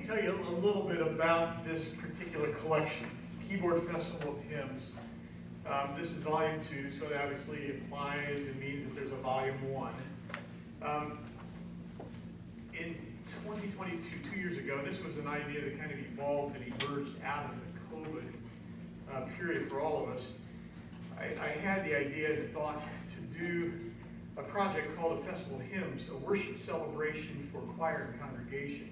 me tell you a little bit about this particular collection, Keyboard Festival of Hymns. This is volume 2, so it obviously implies and means that there's a volume 1. In 2022, 2 years ago, this was an idea that kind of evolved and emerged out of the COVID period for all of us. I had the idea, the thought, to do a project called a Festival of Hymns, a worship celebration for choir and congregation.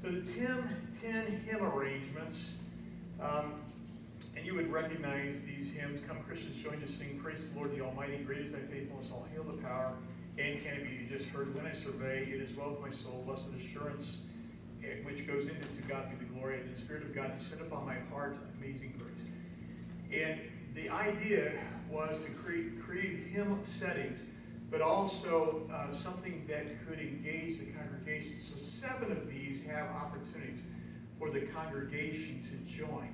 So the 10 hymn arrangements, and you would recognize these hymns. Come Christians, join to sing, praise the Lord, the Almighty, great is thy faithfulness, all hail the power. And can it be, you just heard, when I survey, it is well with my soul, blessed assurance, which goes into to God be the glory, and the Spirit of God descend upon my heart, amazing grace. And the idea was to create hymn settings, but also something that could engage the congregation. So 7 of these have opportunities for the congregation to join.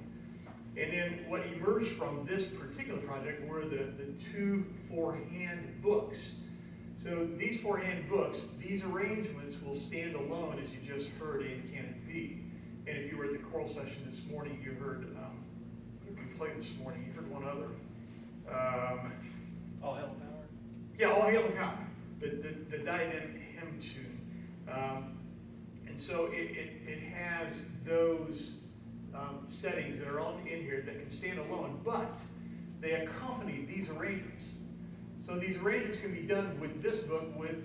And then what emerged from this particular project were the 2 4-hand books. So these 4-hand books, these arrangements will stand alone, as you just heard, and can it be. And if you were at the choral session this morning, you heard, we played this morning, you heard one other. All Hail the Power? Yeah, All Hail the Power, the dynamic hymn tune. And so it has those settings that are in here that can stand alone, but they accompany these arrangements. So these arrangements can be done with this book with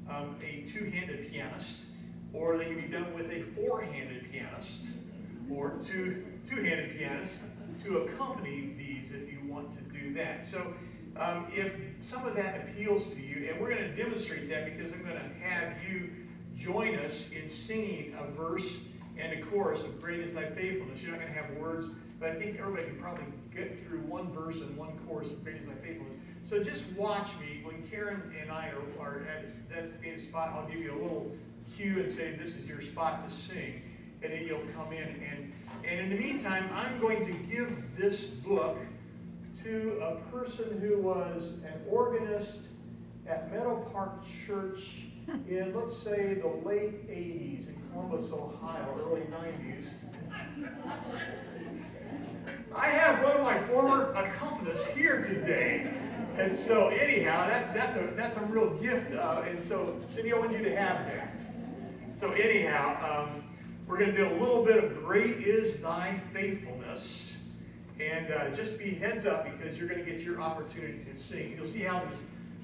a 2-handed pianist, or they can be done with a 4-handed pianist, or two-handed pianist to accompany these if you want to do that. So if some of that appeals to you, and we're going to demonstrate that because I'm going to have you join us in singing a verse and a chorus of Great is Thy Faithfulness. You're not going to have words, but I think everybody can probably get through one verse and one chorus of Great is Thy Faithfulness. So just watch me. When Karen and I are at a designated spot, I'll give you a little cue and say, this is your spot to sing. And then you'll come in. And in the meantime, I'm going to give this book to a person who was an organist at Meadow Park Church in, let's say, the late 80s in Columbus, Ohio, early 90s. I have one of my former accompanists here today. And so anyhow, that's a real gift. And so, Cindy, I want you to have that. So anyhow, we're going to do a little bit of Great is Thy Faithfulness. And just be heads up because you're going to get your opportunity to sing. You'll see how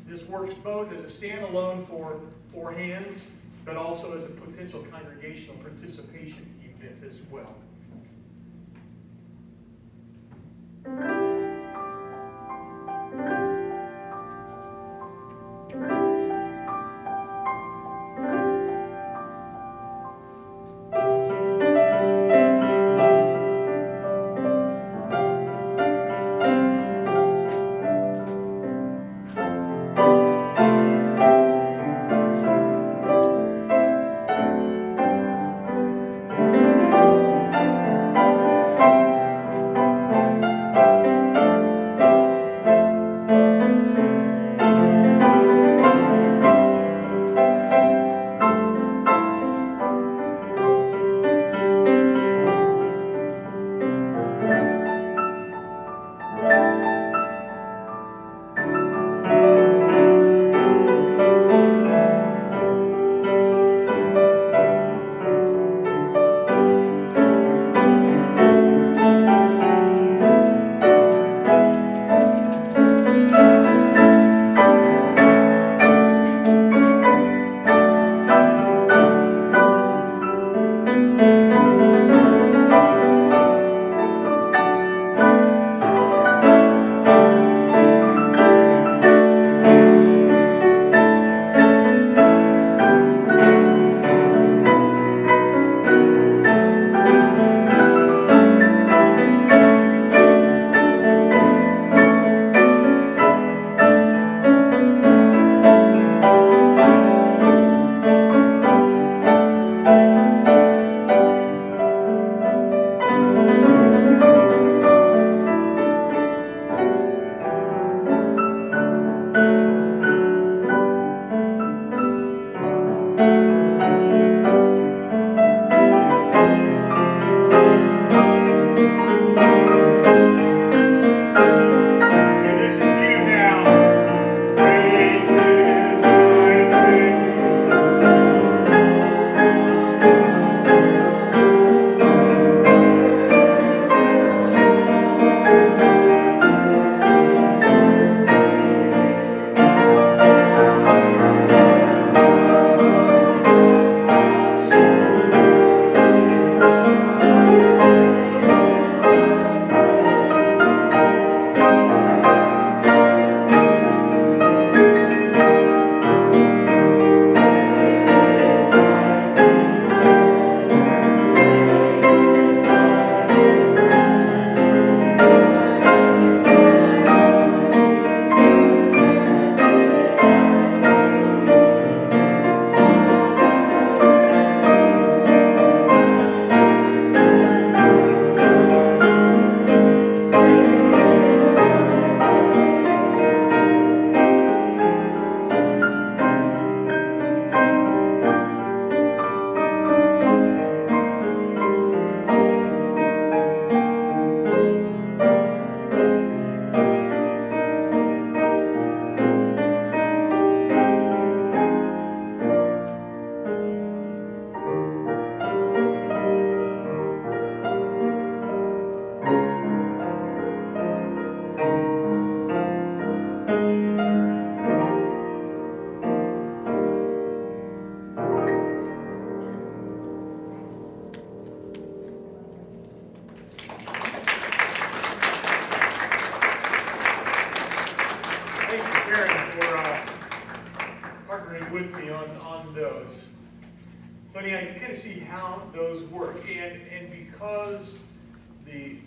this works both as a standalone for 4 hands, but also as a potential congregational participation event as well. those. So anyhow, you kind of see how those work, and because the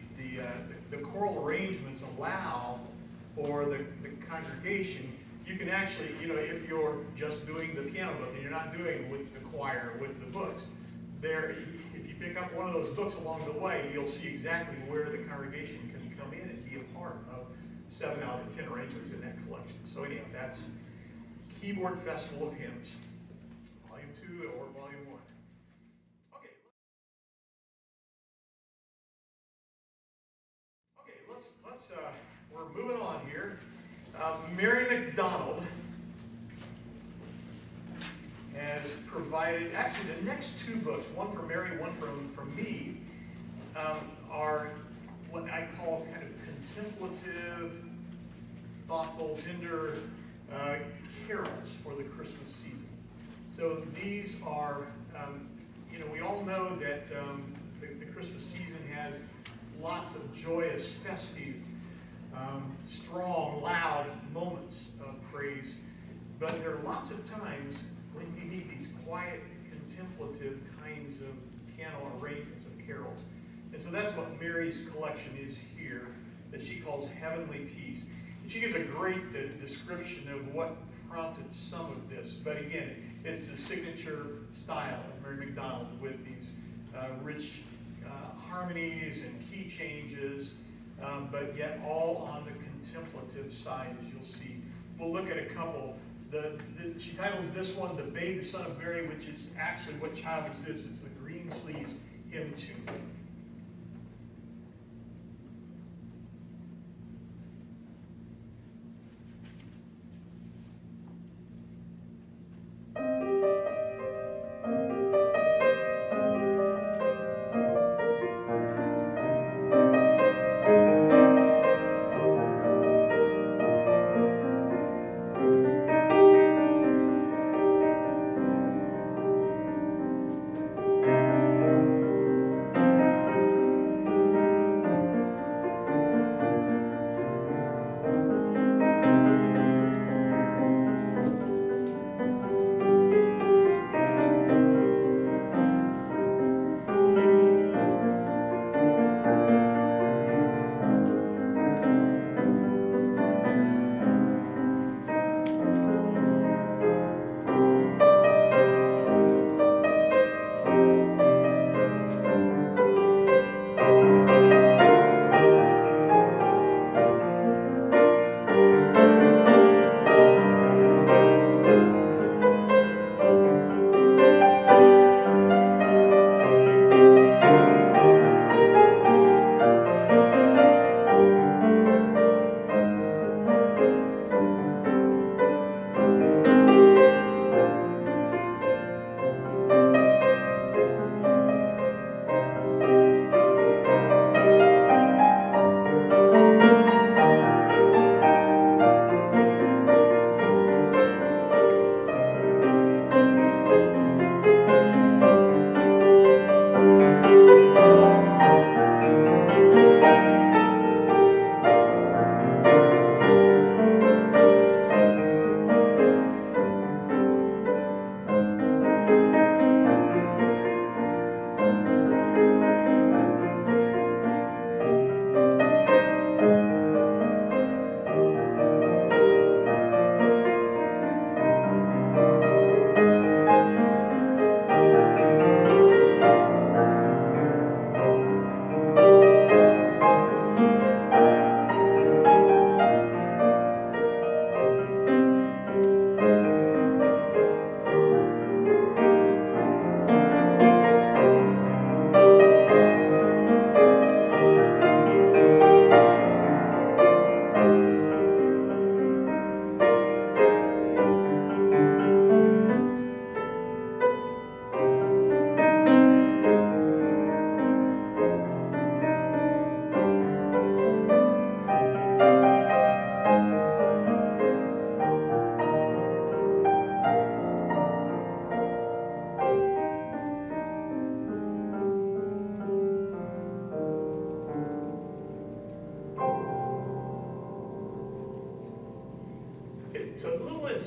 choral arrangements allow for the congregation, you can actually, if you're just doing the piano book and you're not doing with the choir, with the books, if you pick up one of those books along the way, you'll see exactly where the congregation can come in and be a part of 7 out of the 10 arrangements in that collection. So anyhow, that's Keyboard Festival of Hymns, Volume 2 or Volume 1. We're moving on here. Mary McDonald has provided, actually the next 2 books, one from Mary, one from me, are what I call kind of contemplative, thoughtful, tender carols for the Christmas season. So these are, we all know that the Christmas season has lots of joyous, festive, strong, loud moments of praise. But there are lots of times when you need these quiet, contemplative kinds of piano arrangements of carols. And so that's what Mary's collection is here, that she calls Heavenly Peace. And she gives a great description of what prompted some of this. But again, it's the signature style of Mary McDonald with these rich harmonies and key changes, but yet all on the contemplative side, as you'll see. We'll look at a couple. She titles this one, The Babe, the Son of Mary, which is actually, what child is this? It's the Green Sleeves Hymn 2.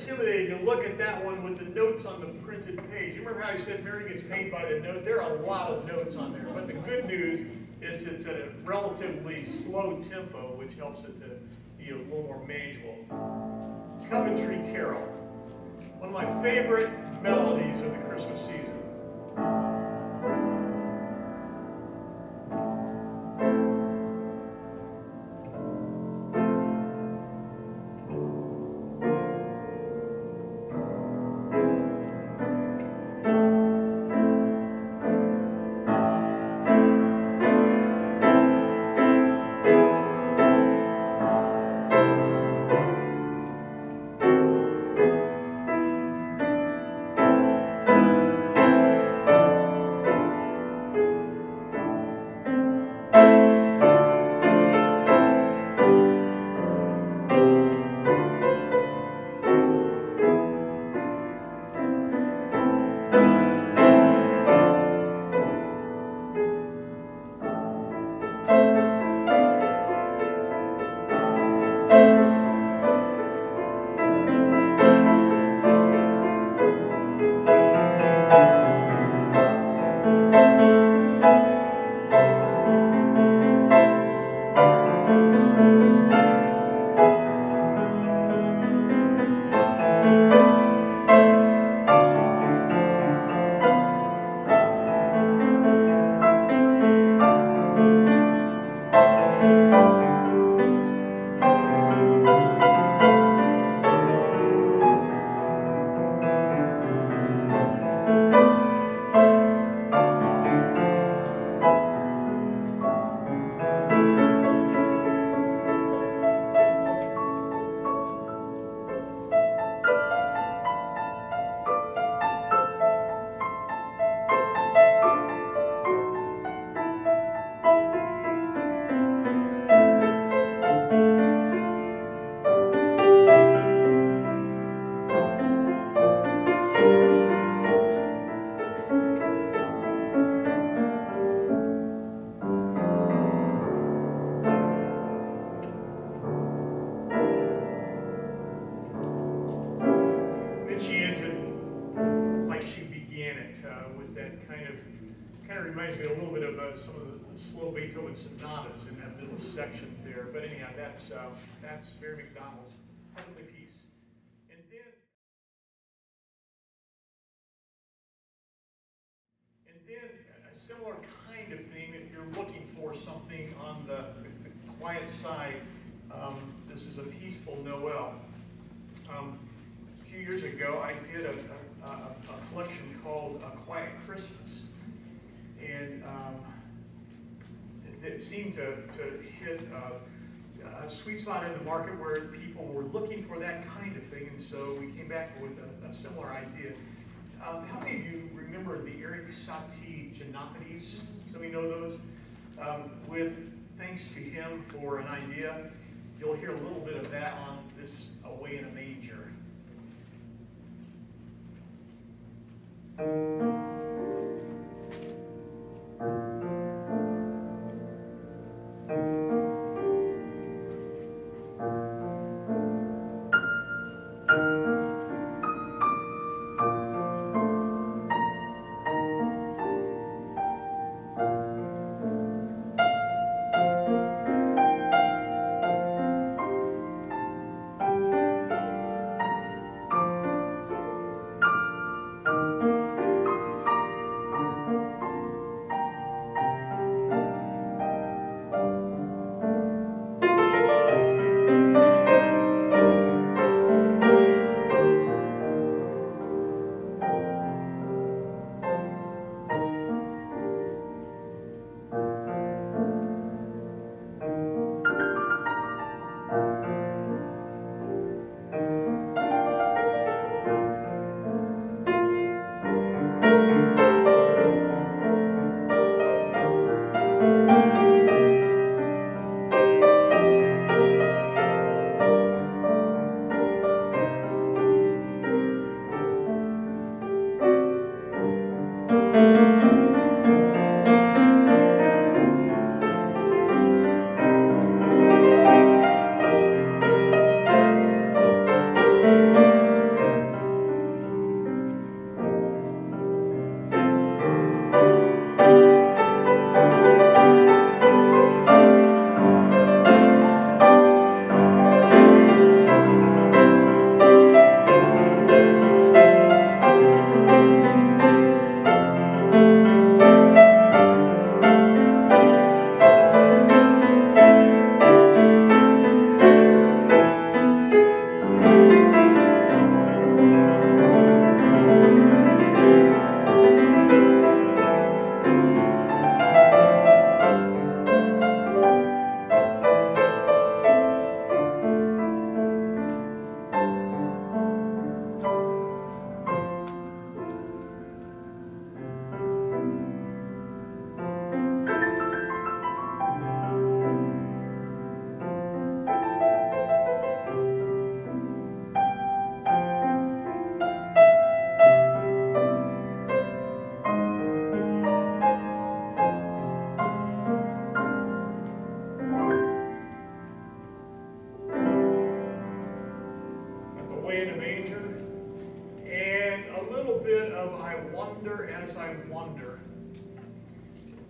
intimidating to look at that one with the notes on the printed page. You remember how I said Mary gets paid by the note? There are a lot of notes on there, but the good news is it's at a relatively slow tempo, which helps it to be a little more manageable. Coventry Carol, one of my favorite melodies of the Christmas season. Reminds me a little bit of some of the slow Beethoven sonatas in that little section there. But anyhow, that's Mary McDonald's Heavenly Peace. And then a similar kind of theme, if you're looking for something on the quiet side, this is a peaceful Noel. A few years ago, I did a collection called A Quiet Christmas. And it seemed to hit a sweet spot in the market where people were looking for that kind of thing, and so we came back with a similar idea. How many of you remember the Eric Satie Janopodes? Somebody know those? With thanks to him for an idea, you'll hear a little bit of that on this Away in a Manger.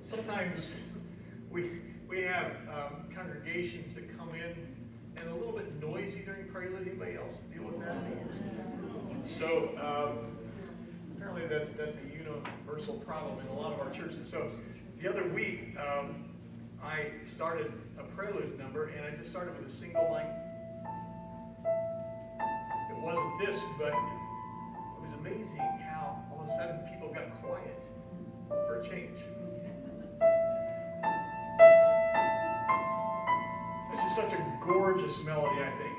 sometimes we have congregations that come in and a little bit noisy during prelude. Anybody else deal with that? So apparently that's a universal problem in a lot of our churches. So the other week I started a prelude number, and I just started with a single line. It wasn't this, but it was amazing how all of a sudden people got quiet for a change. This is such a gorgeous melody, I think.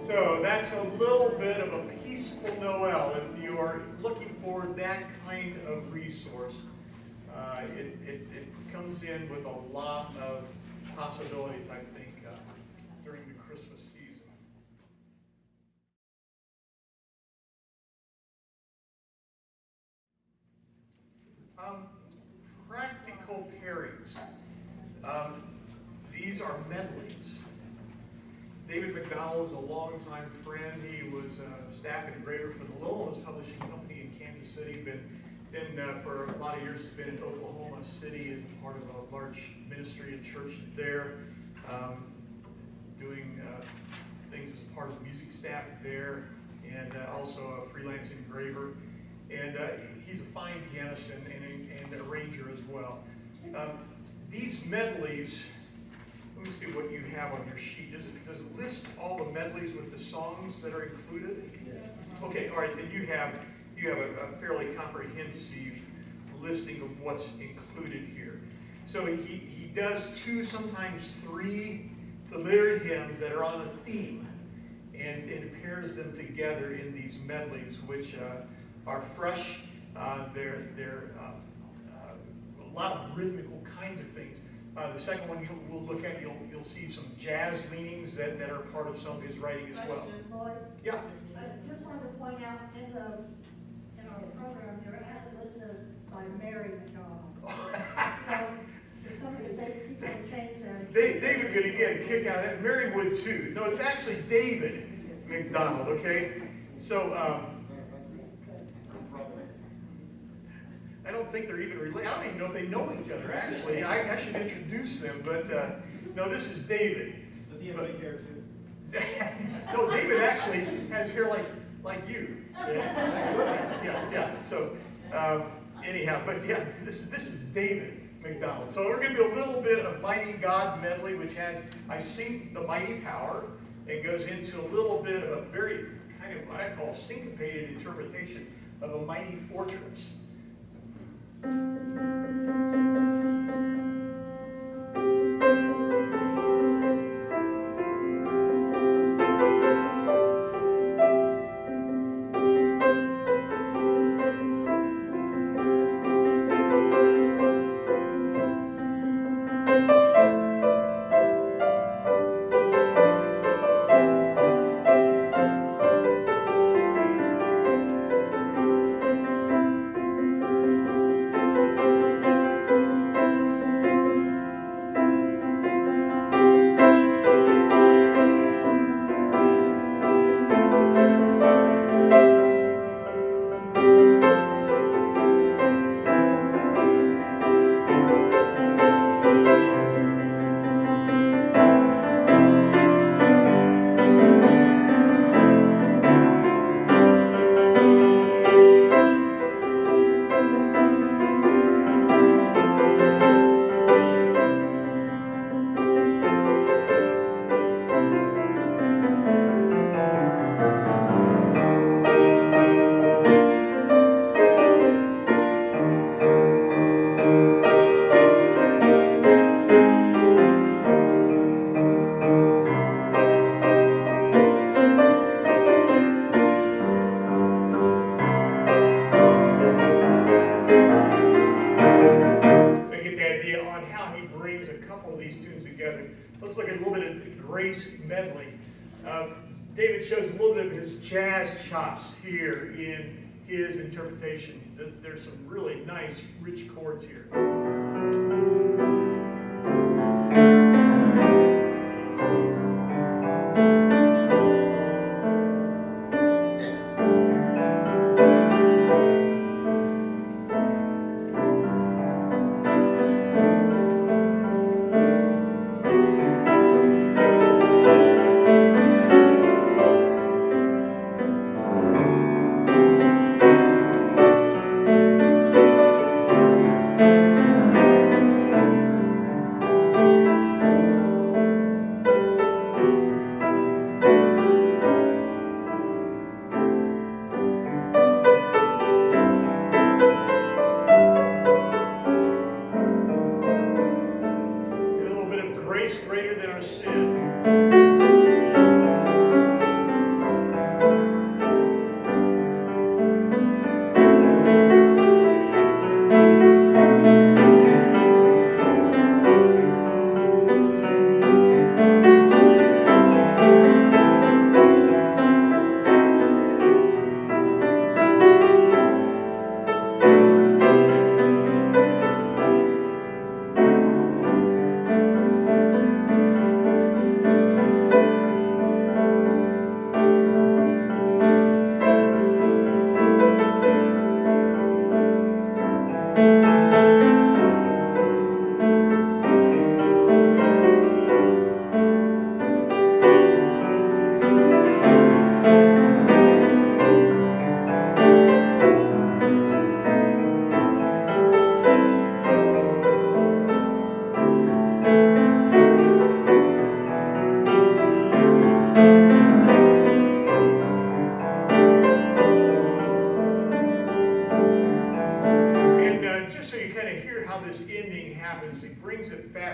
So that's a little bit of a peaceful Noel. If you are looking for that kind of resource, it comes in with a lot of possibilities, I think, during the Christmas season. Practical pairings. These are medleys. David McDonald is a longtime friend. He was a staff engraver for the Noel Publishing Company in Kansas City. Been for a lot of years, has been in Oklahoma City as a part of a large ministry and church there, doing things as a part of the music staff there, and also a freelance engraver. And he's a fine pianist and arranger as well. These medleys, let me see what you have on your sheet. Does it list all the medleys with the songs that are included? Yes. Okay, all right, then you have a fairly comprehensive listing of what's included here. So he does 2, sometimes 3 familiar hymns that are on a theme, and pairs them together in these medleys, which are fresh. They're a lot of rhythmical kinds of things. The second one we'll look at, you'll see some jazz leanings that are part of some of his writing as well. Lloyd? Yeah. I just wanted to point out in our program there it listed as by Mary McDonald. So some of the people have changed that. David could get a kick out of that. Mary would too. No, it's actually David McDonald. Okay, so. I don't think they're even related. I don't even know if they know each other, actually. I should introduce them, but no, this is David. Does he have big hair, too? No, David actually has hair like you. Yeah. So anyhow, but yeah, this is David McDonald. So we're going to do a little bit of Mighty God medley, which has, I sing the mighty power, and goes into a little bit of a very kind of what I call syncopated interpretation of a mighty fortress. Let's look at a little bit of Grace Medley. David shows a little bit of his jazz chops here in his interpretation. There's some really nice, rich chords here.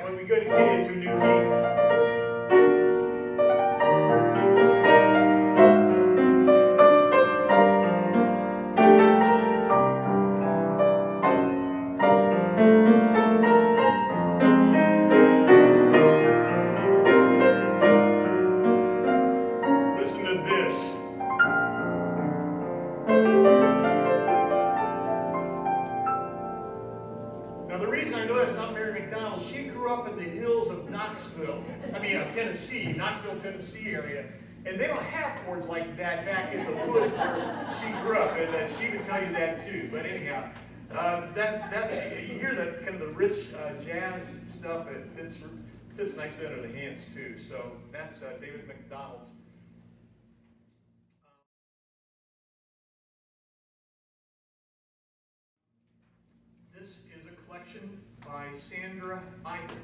When we go to get into a new key. Listen to this. Now the reason I know that's not Mary McDonald, she grew up in the hills of Tennessee, Knoxville, Tennessee area, and they don't have chords like that back in the woods where she grew up, and she would tell you that too. But anyhow, you hear that kind of the rich jazz stuff. It fits nicely under the hands too. So that's David McDonald. This is a collection by Sandra, Eithun.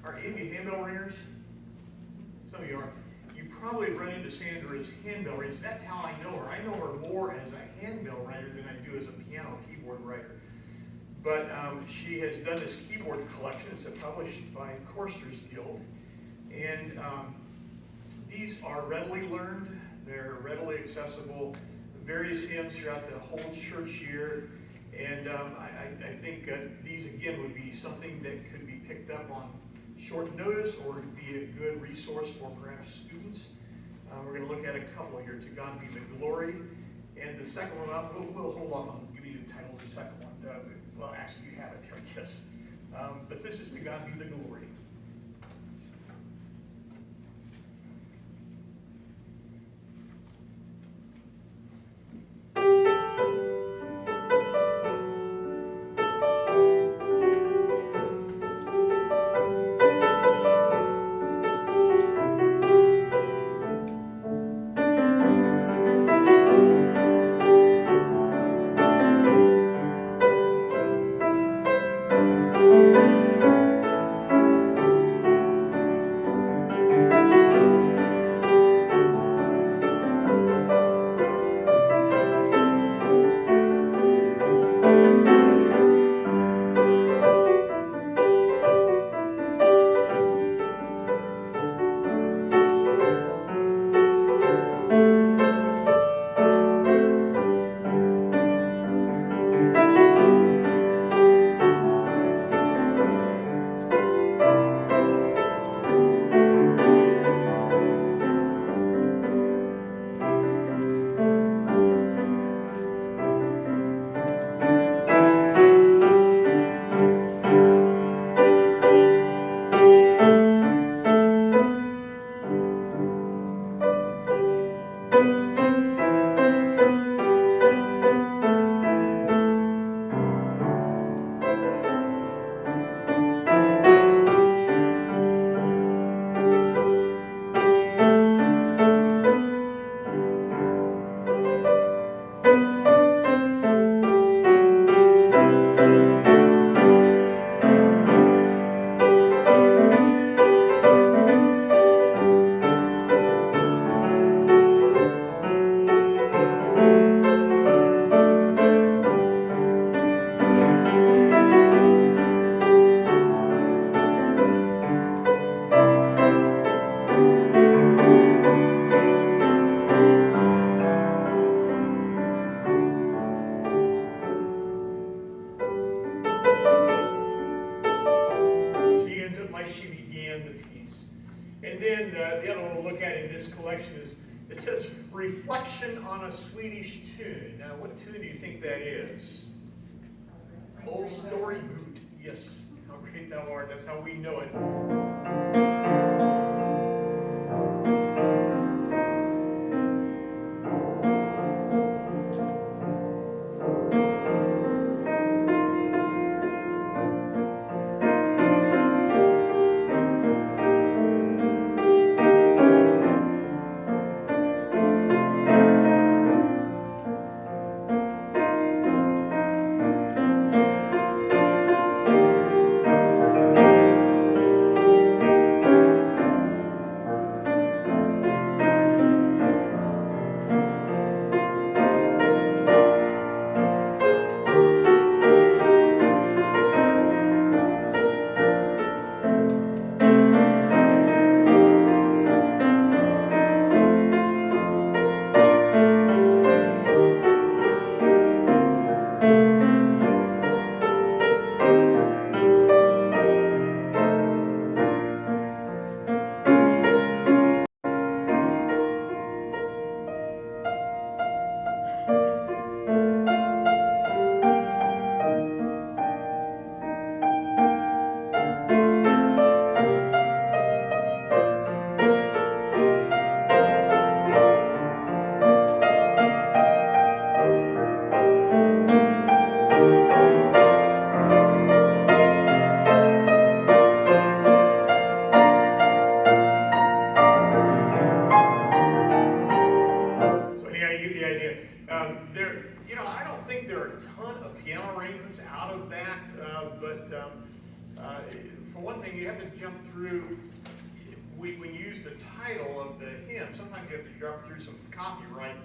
Are any of you handbell ringers? Some of you are. You probably run into Sandra as handbell ringers. That's how I know her. I know her more as a handbell writer than I do as a piano keyboard writer. But she has done this keyboard collection. It's published by Choristers Guild. And these are readily learned. They're readily accessible. Various hymns throughout the whole church year. And I think these, again, would be something that could be picked up on short notice or be a good resource for perhaps students. We're going to look at a couple here. To God Be the Glory. And the second one up, we'll hold off on giving you the title of the second one. Well, actually, you have it there, I guess. But this is To God Be the Glory. It says Reflection on a Swedish Tune. Now, what tune do you think that is? Old Story Boot. Yes, how great thou art. That's how we know it. I don't think there are a ton of piano arrangements out of that, but For one thing, you have to jump through, when you use the title of the hymn, sometimes you have to jump through some copyright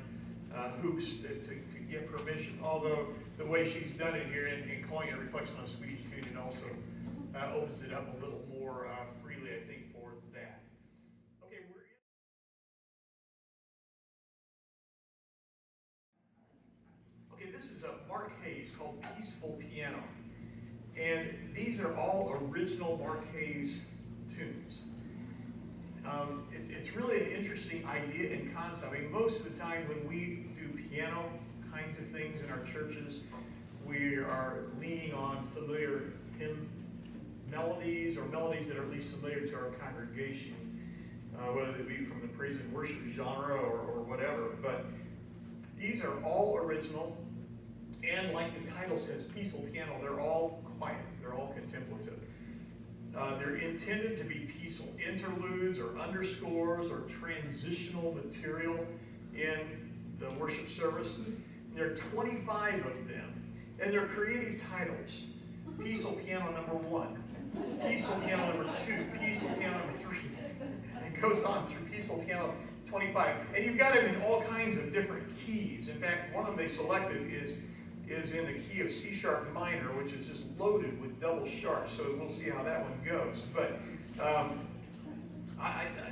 hoops to get permission, although the way she's done it here in calling it a reflection on a Swedish tune, it also opens it up a little more freely, I think, for that. Okay, this is a Mark Hayes called Peaceful Piano. And these are all original Mark Hayes tunes. It's really an interesting idea and concept. I mean, most of the time when we do piano kinds of things in our churches, we are leaning on familiar hymn melodies or melodies that are at least familiar to our congregation, whether they be from the praise and worship genre or whatever. But these are all original, and like the title says, peaceful piano, they're all quiet, they're all contemplative. They're intended to be peaceful interludes or underscores or transitional material in the worship service. There are 25 of them, and they're creative titles. Peaceful Piano number 1, Peaceful Piano number 2, Peaceful Piano number 3. And it goes on through Peaceful Piano 25. And you've got them in all kinds of different keys. In fact, one of them they selected is in the key of C sharp minor, which is just loaded with double sharps, so we'll see how that one goes. But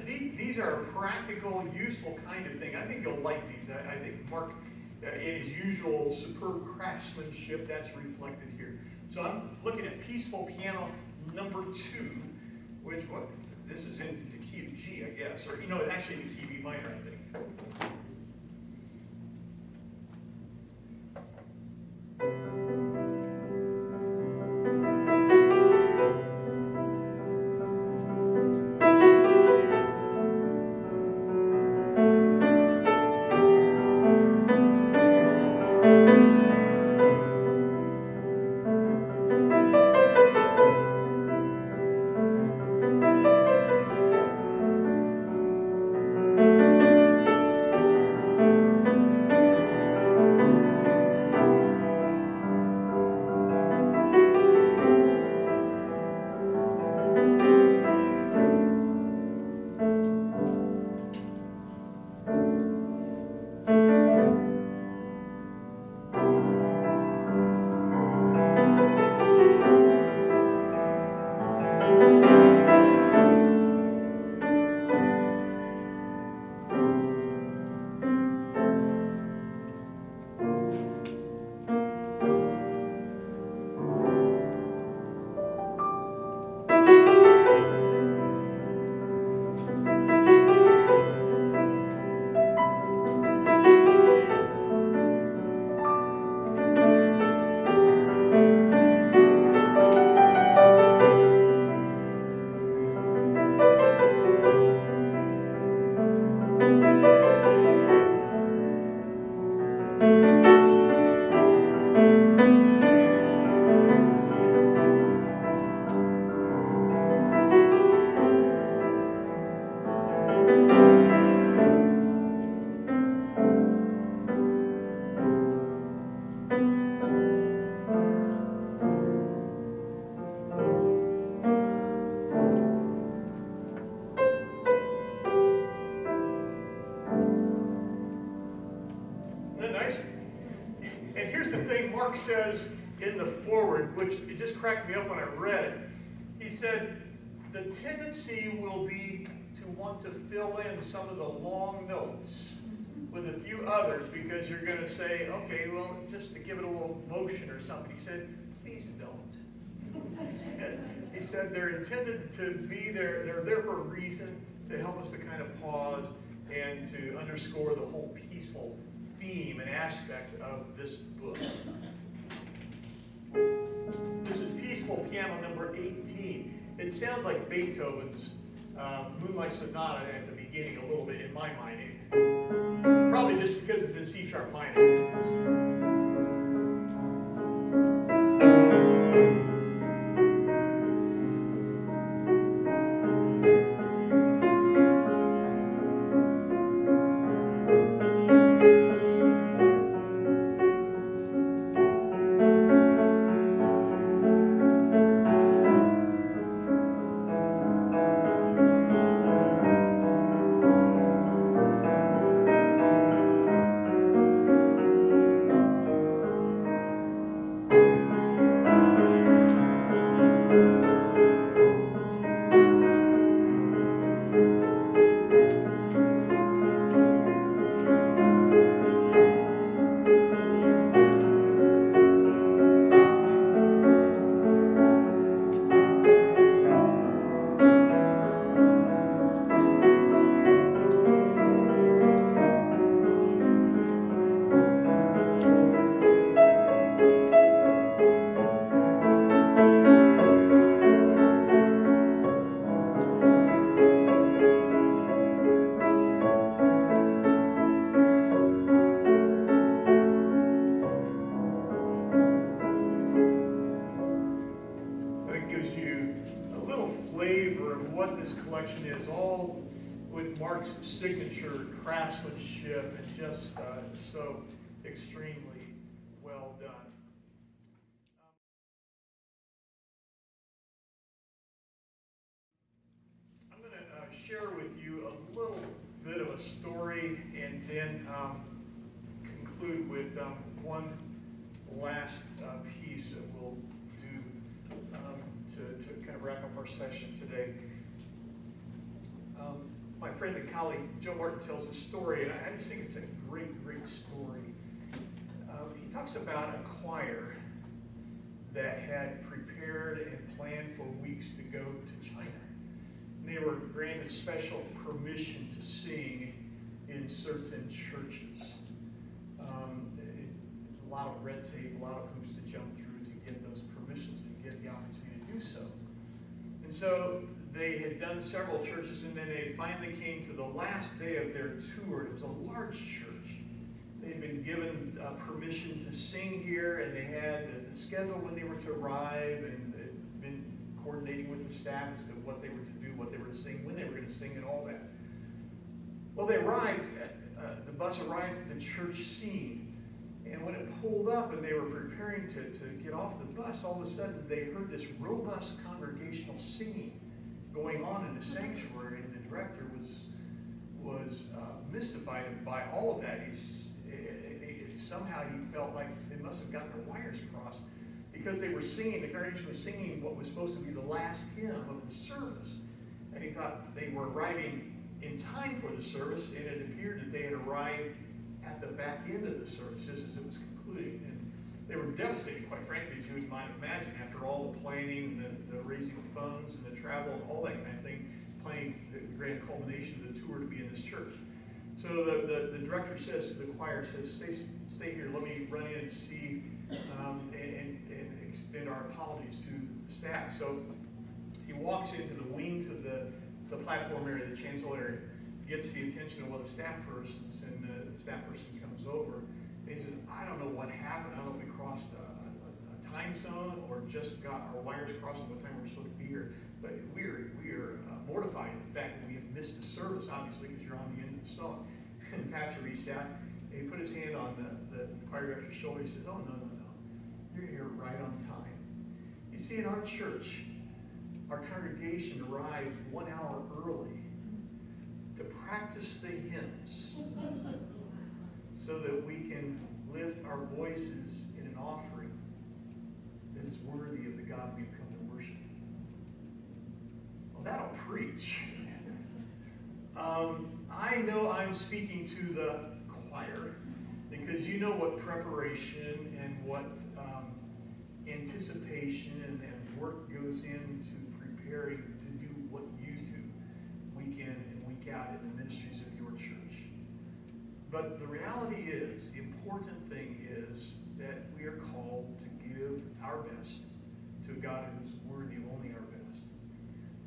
these are a practical, useful kind of thing. I think you'll like these. I think Mark, in his usual superb craftsmanship, that's reflected here. So I'm looking at Peaceful Piano number 2, which, this is in the key of G, I guess, or, actually in the key of B minor, I think. Mark says in the foreword, which it just cracked me up when I read it, he said, the tendency will be to want to fill in some of the long notes with a few others because you're going to say, okay, well, just to give it a little motion or something. He said, please don't. He said they're intended to be there, they're there for a reason, to help us to kind of pause and to underscore the whole peaceful theme and aspect of this book. This is Peaceful Piano number 18. It sounds like Beethoven's Moonlight Sonata at the beginning a little bit in my mind. Probably just because it's in C sharp minor. flavor of what this collection is, all with Mark's signature craftsmanship and just so extremely well done. I'm going to share with you a little bit of a story and then conclude with one last piece that we'll do to kind of wrap up our session today. My friend and colleague Joe Martin tells a story, and I just think it's a great, great story. He talks about a choir that had prepared and planned for weeks to go to China. And they were granted special permission to sing in certain churches. A lot of red tape, a lot of hoops to jump through to get those permissions and get the opportunity to do so. And so they had done several churches, and then they finally came to the last day of their tour. It was a large church. They had been given permission to sing here, and they had the schedule when they were to arrive, and had been coordinating with the staff as to what they were to do, what they were to sing, when they were going to sing, and all that. Well, they arrived, the bus arrived at the church scene. And when it pulled up and they were preparing to get off the bus, all of a sudden they heard this robust congregational singing going on in the sanctuary, and the director was mystified by all of that. Somehow he felt like they must have gotten their wires crossed, because they were singing, the congregation was singing what was supposed to be the last hymn of the service. And he thought they were arriving in time for the service, and it appeared that they had arrived at the back end of the service just as it was concluding. And they were devastated, quite frankly, as you might imagine, after all the planning, the raising of funds, and the travel, and all that kind of thing, planning the grand culmination of the tour to be in this church. So the director says to the choir, says, stay here, let me run in and see, and extend our apologies to the staff. So he walks into the wings of the platform area, the chancel area, gets the attention of one of the staff persons, and the staff person comes over, and he says, I don't know what happened. I don't know if we crossed a time zone or just got our wires crossed at what time we're supposed to be here, but we are mortified at the fact that we have missed the service, obviously, because you're on the end of the song. And the pastor reached out, and he put his hand on the choir director's shoulder. He said, oh, no. You're here right on time. You see, in our church, our congregation arrives 1 hour early to practice the hymns so that we can lift our voices in an offering that is worthy of the God we've come to worship. Well, that'll preach. I know I'm speaking to the choir, because you know what preparation and what anticipation and work goes into preparing to do what you do week in and week out in the ministries of your church. But the reality is, the important thing is that we are called to give our best to a God who's worthy of only our best.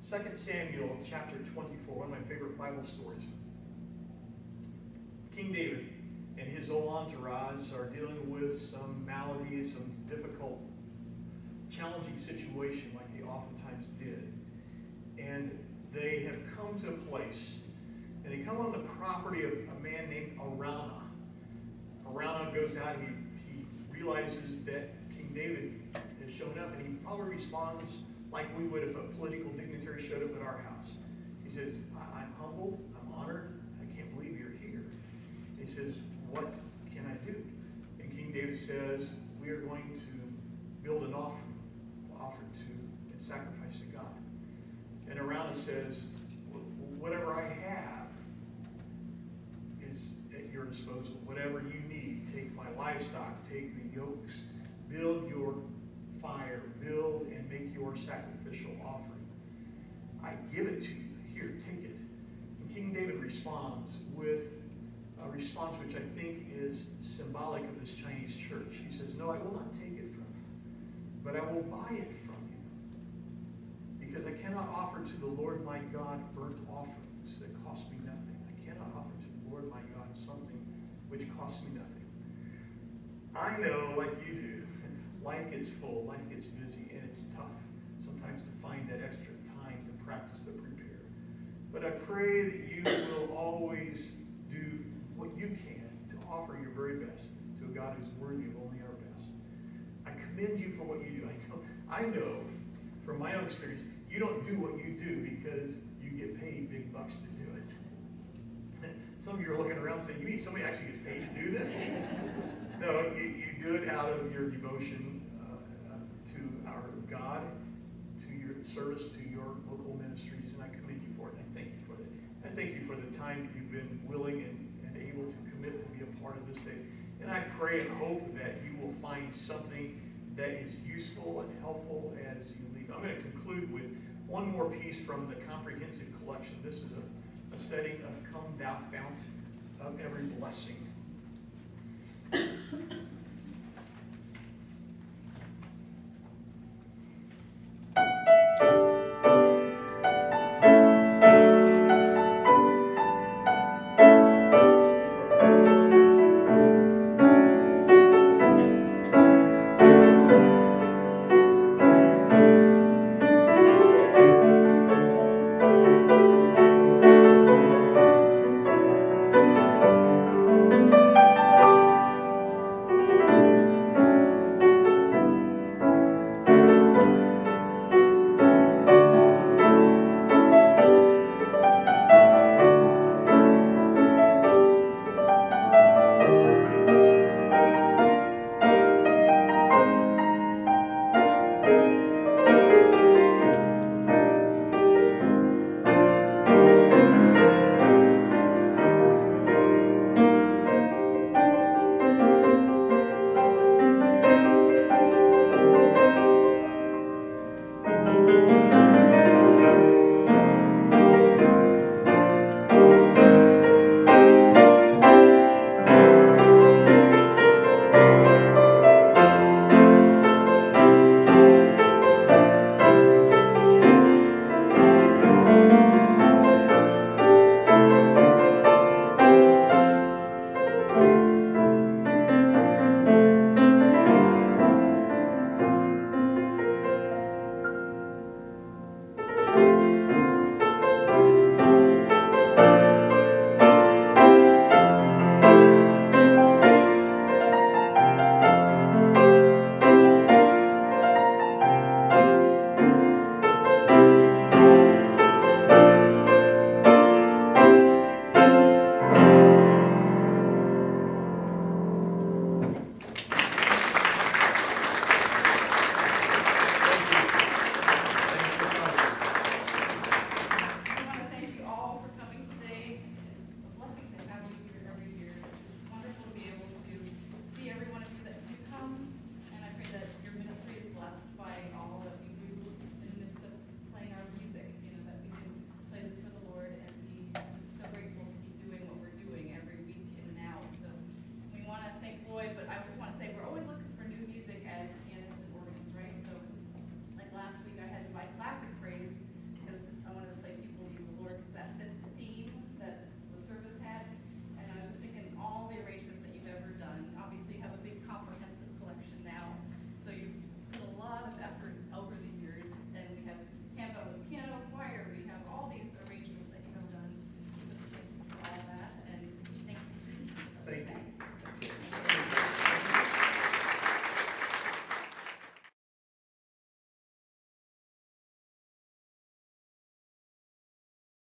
2 Samuel chapter 24, one of my favorite Bible stories. King David and his whole entourage are dealing with some malady, some difficult, challenging situation like they oftentimes did. And they have come to a place, and they come on the property of a man named Araunah. Araunah goes out, he realizes that King David has shown up, and he probably responds like we would if a political dignitary showed up at our house. He says, I'm humbled, I'm honored, I can't believe you're here. He says, what can I do? And King David says, we are going to build an offering to offer to and sacrifice to God. And Araunah says, whatever I have is at your disposal. Whatever you need, take my livestock, take the yokes, build your fire, build and make your sacrificial offering. I give it to you. Here, take it. And King David responds with a response which I think is symbolic of this Chinese church. He says, no, I will not take it from you, but I will buy it from you, because I cannot offer to the Lord my God burnt offerings that cost me nothing. I cannot offer to the Lord my God something which costs me nothing. I know, like you do, life gets full, life gets busy, and it's tough sometimes to find that extra time to practice the But I pray that you will always do what you can to offer your very best to a God who's worthy of only our best. I commend you for what you do. I know from my own experience, you don't do what you do because you get paid big bucks to do it. Some of you are looking around saying, you mean somebody actually gets paid to do this? No, you do it out of your devotion to our God, to your service to your local ministries, and I commend you for it. I thank you for that. I thank you for the time that you've been willing and able to commit to be a part of this day. And I pray and hope that you will find something that is useful and helpful as you leave. I'm going to conclude with one more piece from the comprehensive collection. This is a setting of Come Thou Fount of Every Blessing.